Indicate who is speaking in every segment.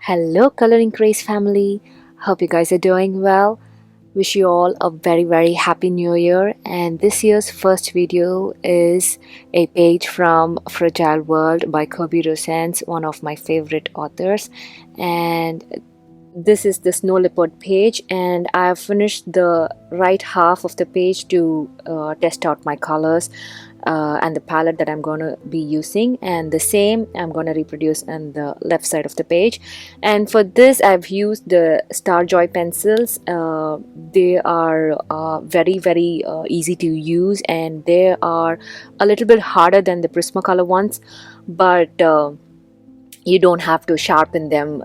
Speaker 1: Hello, Coloring Craze family. Hope you guys are doing well. Wish you all a very happy new year. And this year's first video is a page from Fragile World by Kerby Rosanes, one of my favorite authors. And this is the snow leopard page, and I have finished the right half of the page to test out my colors and the palette that I'm going to be using, and the same I'm going to reproduce on the left side of the page. And for this I've used the Starjoy pencils. They are very easy to use, and they are a little bit harder than the Prismacolor ones, but you don't have to sharpen them,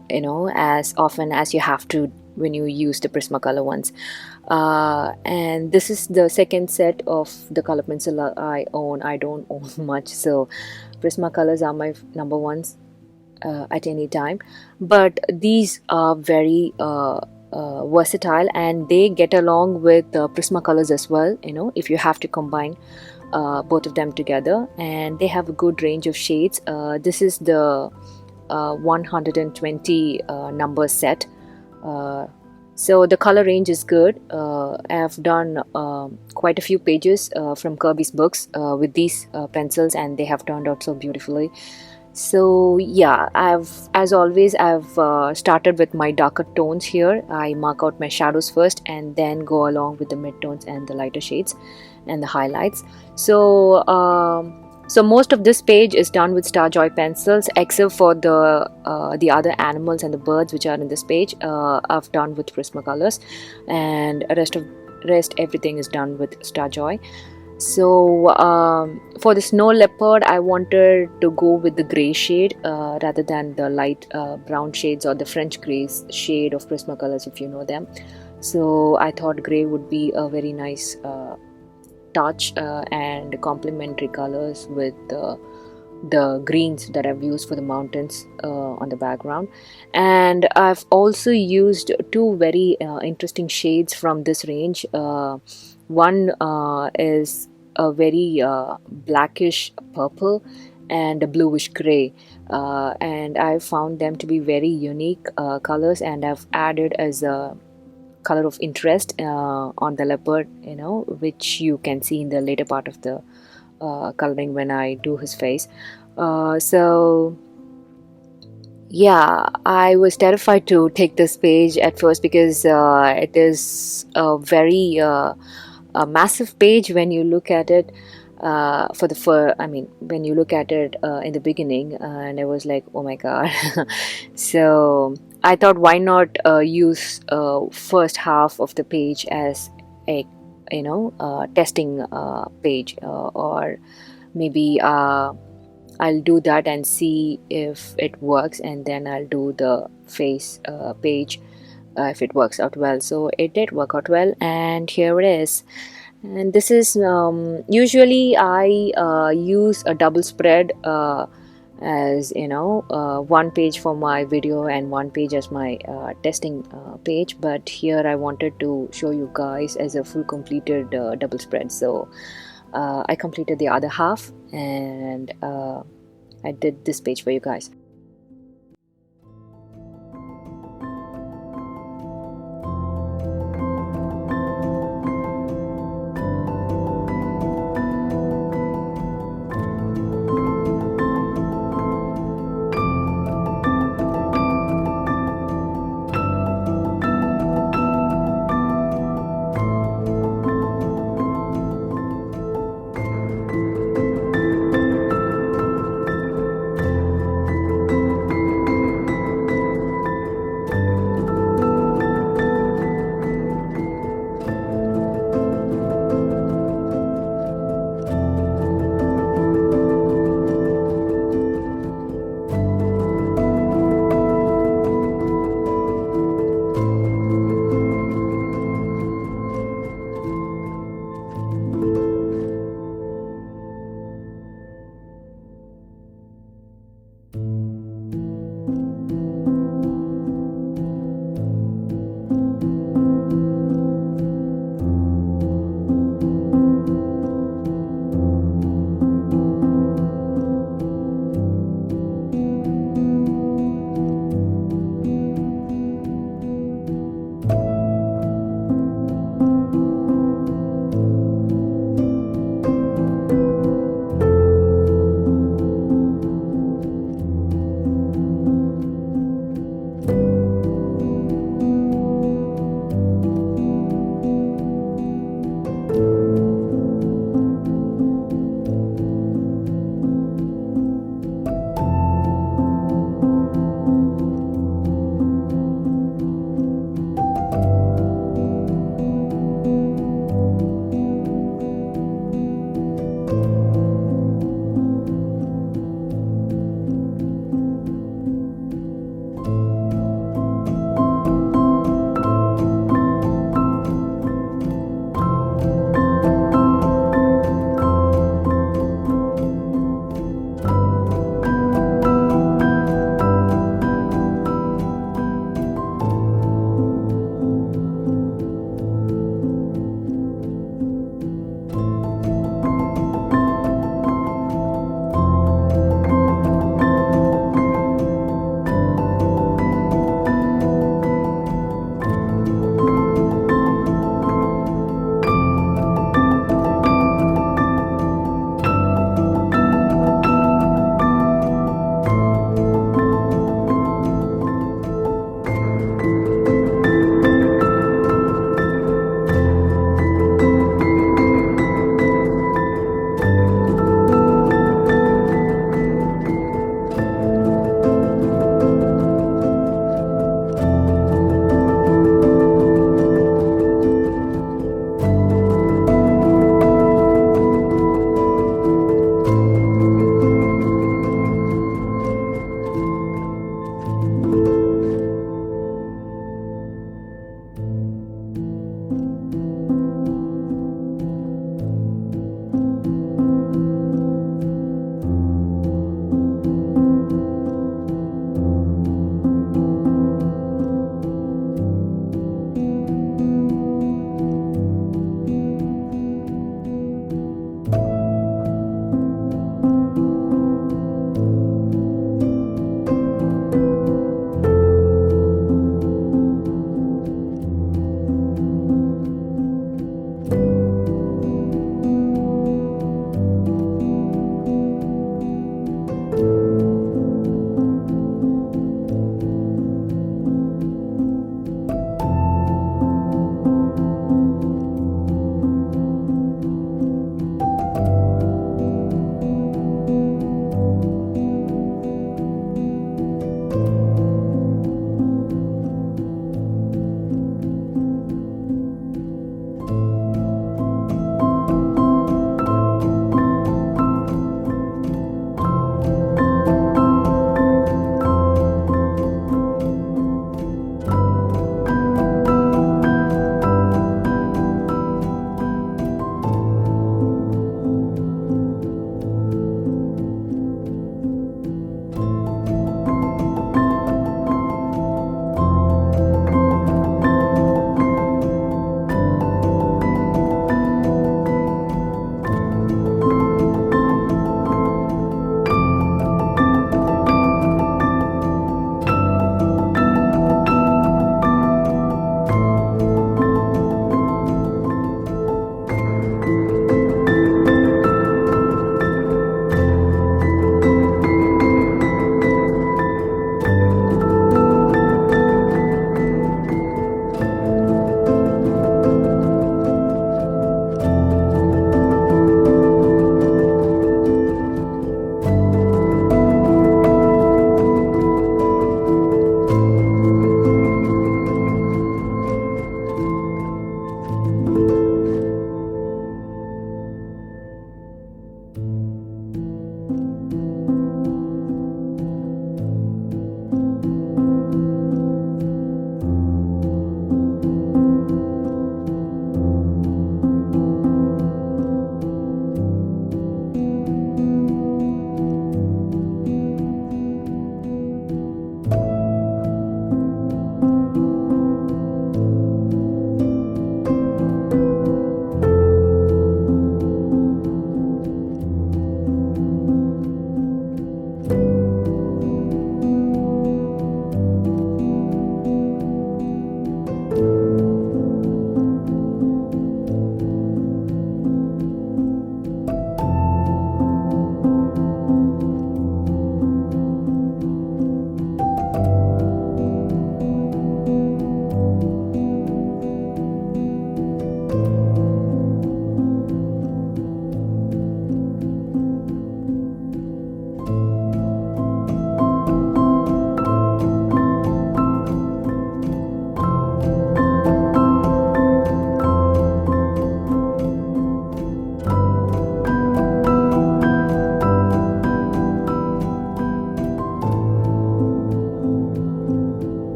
Speaker 1: as often as you have to when you use the Prismacolor ones. And this is the second set of the color pencil I own. I don't own much, so Prismacolors are my number ones at any time. But these are very versatile, and they get along with Prismacolors as well. If you have to combine both of them together, and they have a good range of shades. This is the 120 number set, so the color range is good. I have done quite a few pages from Kerby's books with these pencils, and they have turned out so beautifully. So yeah, as always I've started with my darker tones here. I mark out my shadows first and then go along with the midtones and the lighter shades and the highlights. So most of this page is done with Starjoy pencils, except for the other animals and the birds which are in this page. I've done with Prismacolors, and rest everything is done with Starjoy. So for the snow leopard, I wanted to go with the gray shade rather than the light brown shades or the French gray shade of Prismacolors, if you know them. So I thought gray would be a very nice touch and complementary colors with the greens that I've used for the mountains on the background. And I've also used two very interesting shades from this range. One is a very blackish purple and a bluish gray, and I found them to be very unique colors, and I've added as a color of interest on the leopard, which you can see in the later part of the coloring when I do his face. So yeah, I was terrified to take this page at first because it is a very a massive page when you look at it when you look at it in the beginning, and I was like, oh my god. So I thought, why not use first half of the page as a testing page, or maybe I'll do that and see if it works, and then I'll do the face page if it works out well. So it did work out well, and here it is. And this is usually I use a double spread as one page for my video and one page as my testing page, but here I wanted to show you guys as a full completed double spread. So I completed the other half, and I did this page for you guys.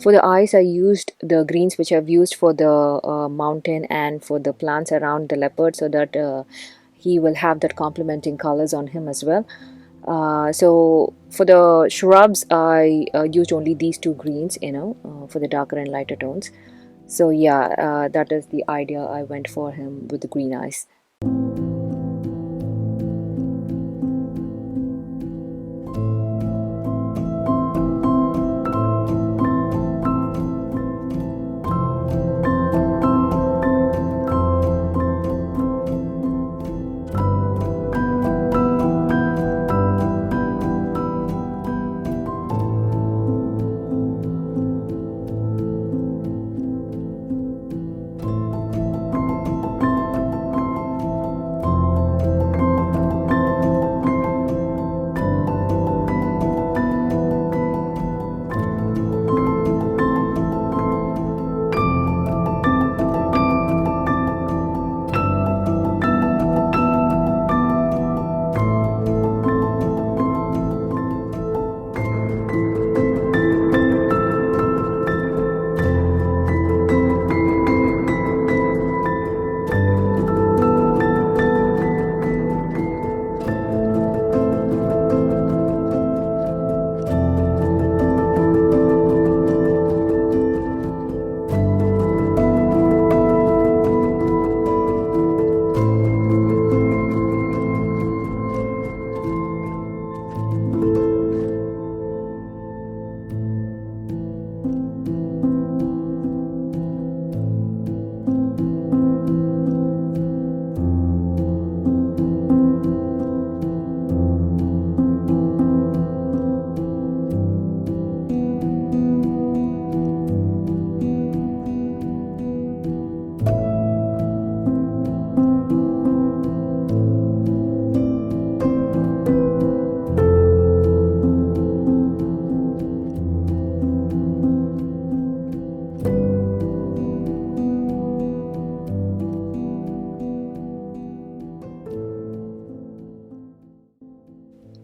Speaker 1: For the eyes, I used the greens which I've used for the mountain and for the plants around the leopard, so that he will have that complementing colors on him as well. So for the shrubs, I used only these two greens, for the darker and lighter tones. So yeah, that is the idea I went for him with the green eyes.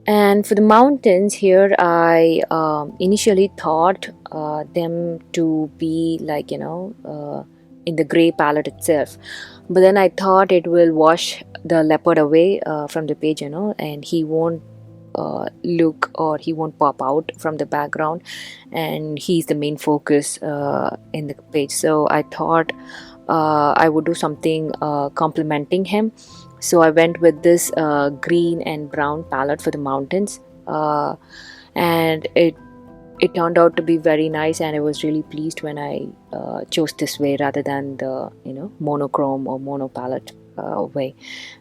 Speaker 1: And for the mountains here, I initially thought them to be like, in the gray palette itself. But then I thought it will wash the leopard away from the page, and he won't look, or he won't pop out from the background, and he's the main focus in the page. So I thought I would do something complementing him. So I went with this green and brown palette for the mountains, and it turned out to be very nice, and I was really pleased when I chose this way rather than the monochrome or mono palette way.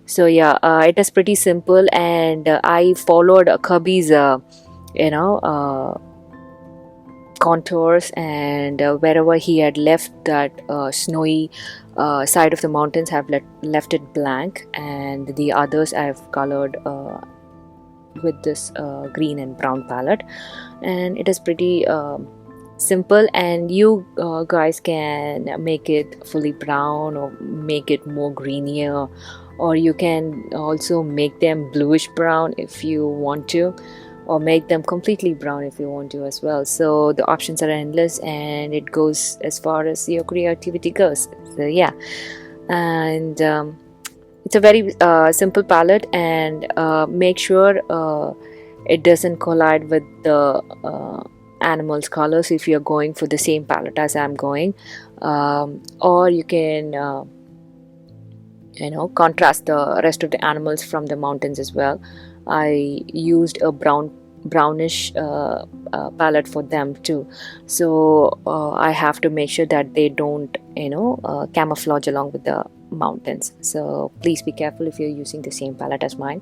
Speaker 1: So yeah, it is pretty simple, and I followed Kerby's contours, and wherever he had left that snowy side of the mountains, have left it blank, and the others I've colored with this green and brown palette, and it is pretty simple. And you guys can make it fully brown or make it more greenier, or you can also make them bluish brown if you want to, or make them completely brown if you want to as well. So the options are endless, and it goes as far as your creativity goes. So yeah, and it's a very simple palette, and make sure it doesn't collide with the animals colors if you're going for the same palette as I'm going, or you can contrast the rest of the animals from the mountains as well. I used a brownish palette for them too, so I have to make sure that they don't camouflage along with the mountains. So please be careful if you're using the same palette as mine.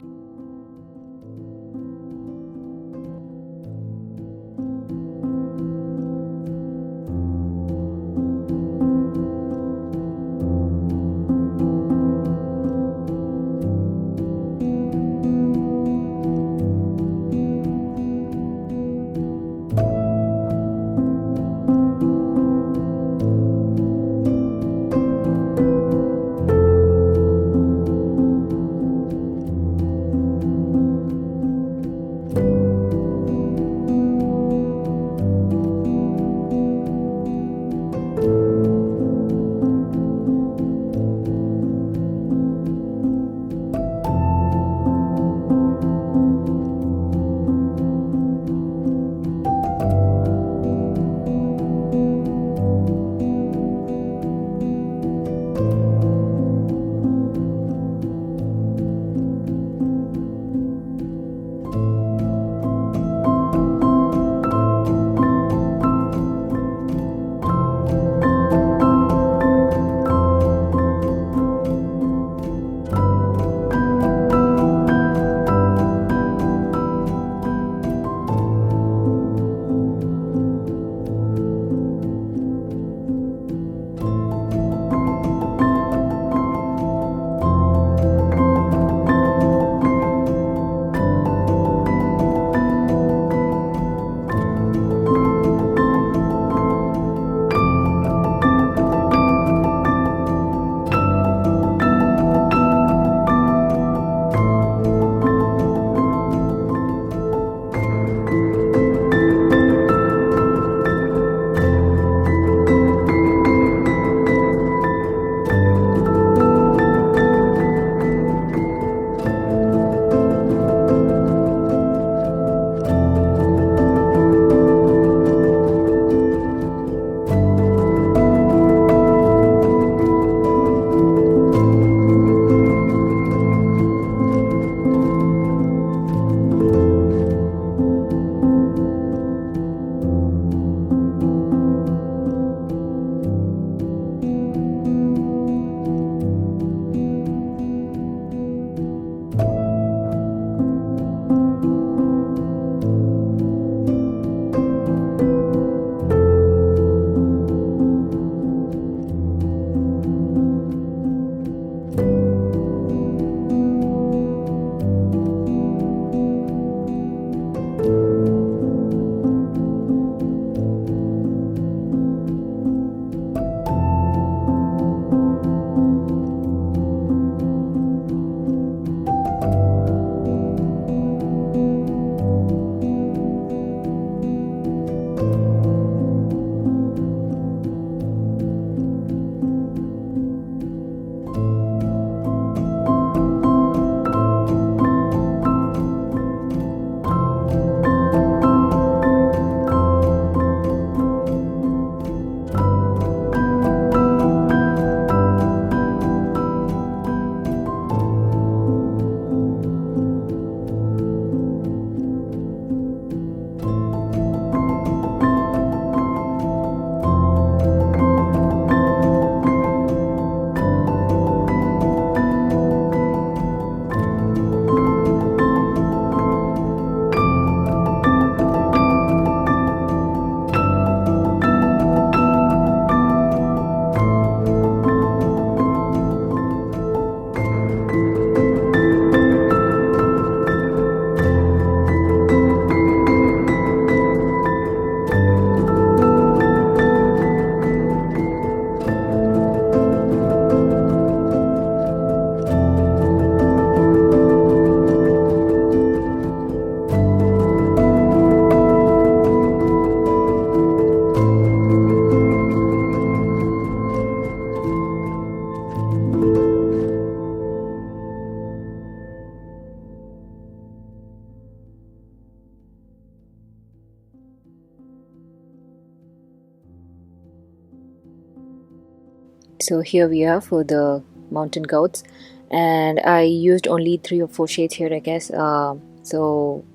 Speaker 1: So here we are for the mountain goats, and I used only 3 or 4 shades here, I guess. So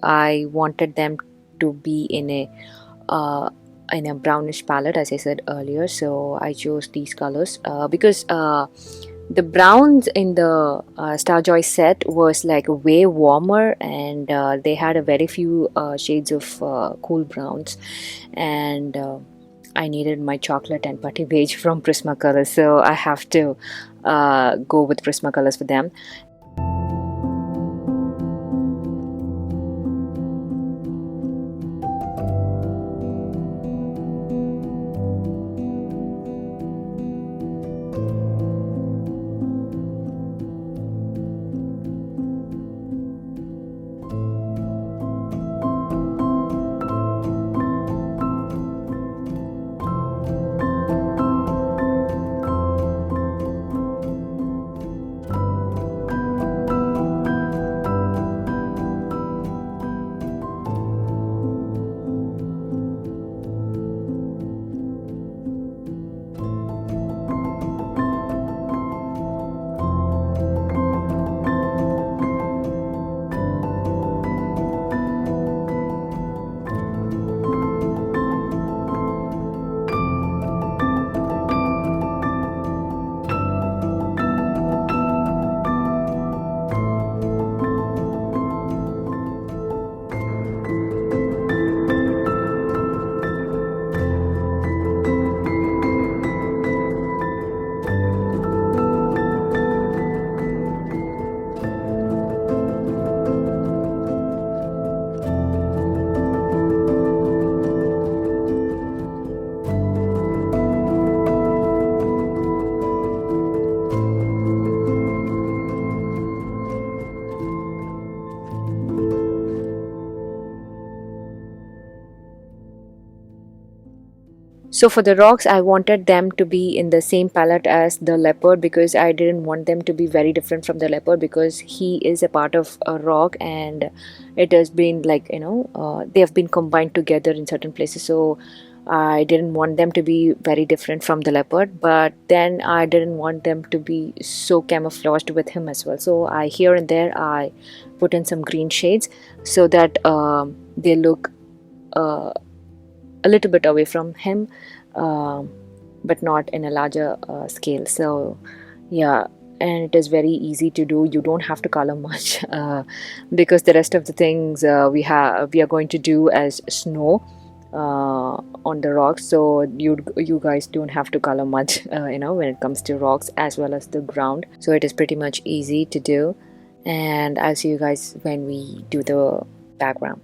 Speaker 1: I wanted them to be in a brownish palette, as I said earlier. So I chose these colors because the browns in the Starjoy set was like way warmer, and they had a very few shades of cool browns, and I needed my chocolate and putty beige from Prismacolor, so I have to go with Prismacolors for them. So for the rocks, I wanted them to be in the same palette as the leopard, because I didn't want them to be very different from the leopard, because he is a part of a rock, and it has been like, they have been combined together in certain places. So I didn't want them to be very different from the leopard, but then I didn't want them to be so camouflaged with him as well. So I here and there I put in some green shades so that they look a little bit away from him, but not in a larger scale. So yeah, and it is very easy to do. You don't have to color much because the rest of the things we are going to do as snow on the rocks. So you guys don't have to color much when it comes to rocks as well as the ground. So it is pretty much easy to do, and I'll see you guys when we do the background.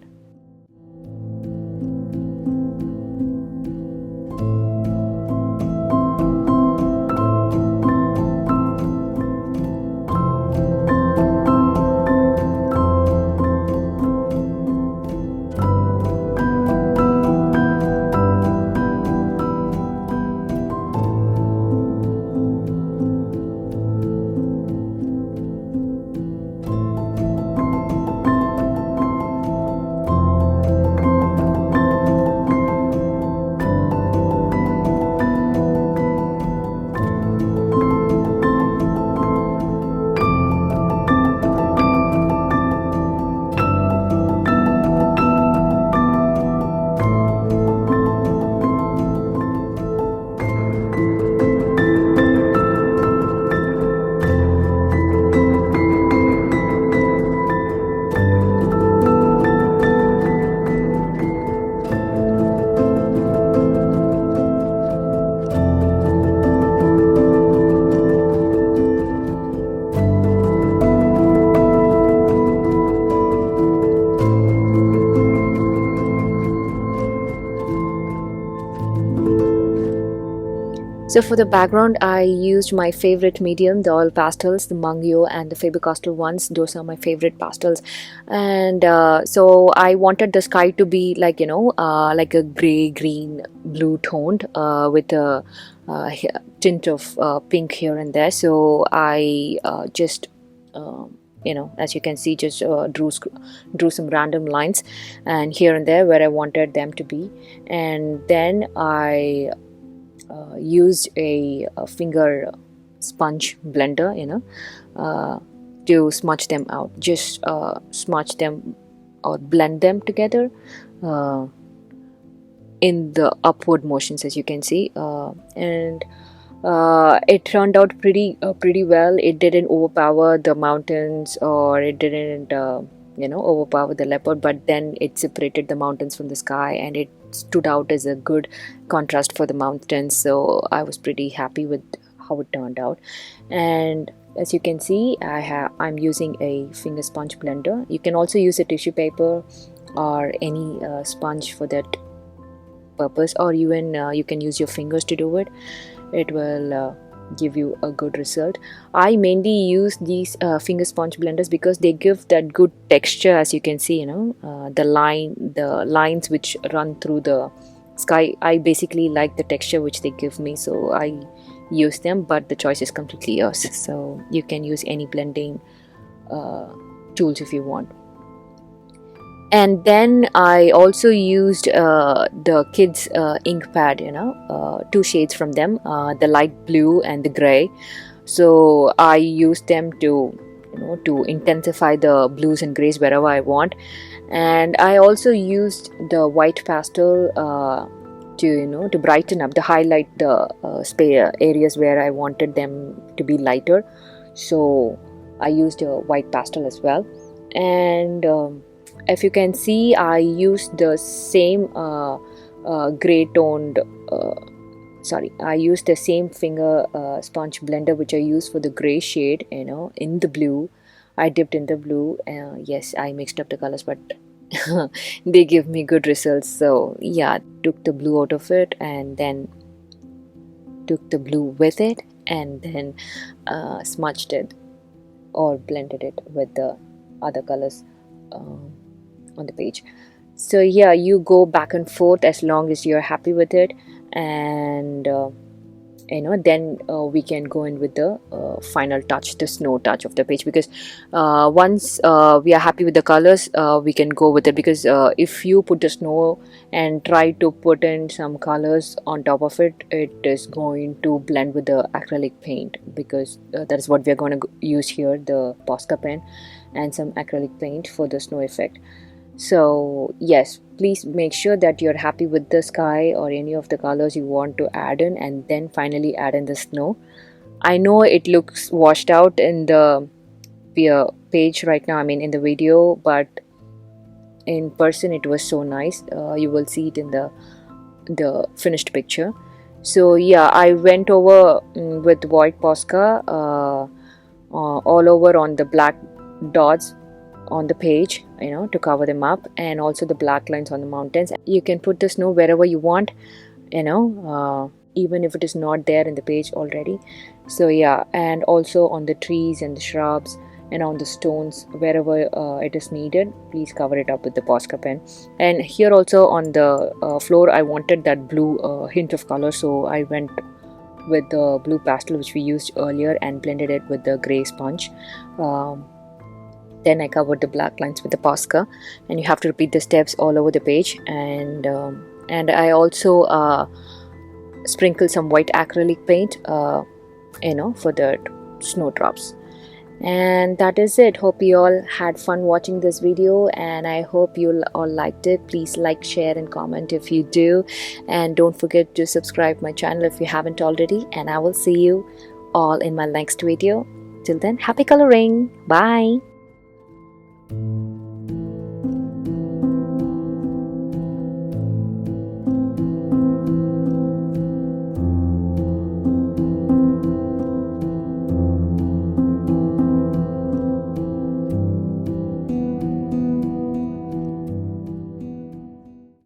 Speaker 1: So for the background, I used my favorite medium, the oil pastels, the MUNGYO and the FABER ones. Those are my favorite pastels. And so I wanted the sky to be like, like a gray, green, blue toned with a tint of pink here and there. So I just as you can see, just drew some random lines and here and there where I wanted them to be. And then I used a finger sponge blender, to smudge them out. Just smudge them or blend them together in the upward motions, as you can see, and it turned out pretty well. It didn't overpower the mountains, or it didn't overpower the leopard, but then it separated the mountains from the sky, and it stood out as a good contrast for the mountains. So I was pretty happy with how it turned out. And as you can see, I'm using a finger sponge blender. You can also use a tissue paper or any sponge for that purpose, or even you can use your fingers to do it. It will give you a good result. I mainly use these finger sponge blenders because they give that good texture. As you can see, the lines which run through the sky, I basically like the texture which they give me, so I use them, but the choice is completely yours. So you can use any blending tools if you want. And then I also used the kids INKPAD, 2 shades from them, the light blue and the gray. So I used them to intensify the blues and grays wherever I want. And I also used the white pastel to brighten up, to highlight the areas where I wanted them to be lighter. So I used a white pastel as well. And if you can see, I used the same gray toned I used the same finger sponge blender which I used for the gray shade, in the blue. I dipped in the blue. Yes, I mixed up the colors, but they give me good results. So yeah, took the blue out of it, and then took the blue with it, and then smudged it or blended it with the other colors on the page. So yeah, you go back and forth as long as you're happy with it, and then we can go in with the final touch, the snow touch of the page, because once we are happy with the colors, we can go with it, because if you put the snow and try to put in some colors on top of it, it is going to blend with the acrylic paint, because that is what we are going to use here, the Posca pen and some acrylic paint for the snow effect. So yes, please make sure that you're happy with the sky or any of the colors you want to add in, and then finally add in the snow. I know it looks washed out in the page right now, in the video, but in person it was so nice. You will see it in the finished picture. So yeah, I went over with white Posca all over on the black dots on the page, to cover them up, and also the black lines on the mountains. You can put the snow wherever you want, even if it is not there in the page already. So yeah, and also on the trees and the shrubs and on the stones, wherever it is needed, please cover it up with the Posca pen. And here also on the floor, I wanted that blue hint of color, so I went with the blue pastel which we used earlier and blended it with the gray sponge. Then I covered the black lines with the Posca, and you have to repeat the steps all over the page. And I also sprinkled some white acrylic paint, for the snowdrops. And that is it. Hope you all had fun watching this video, and I hope you all liked it. Please like, share and comment if you do, and don't forget to subscribe my channel if you haven't already, and I will see you all in my next video. Till then, happy coloring. Bye.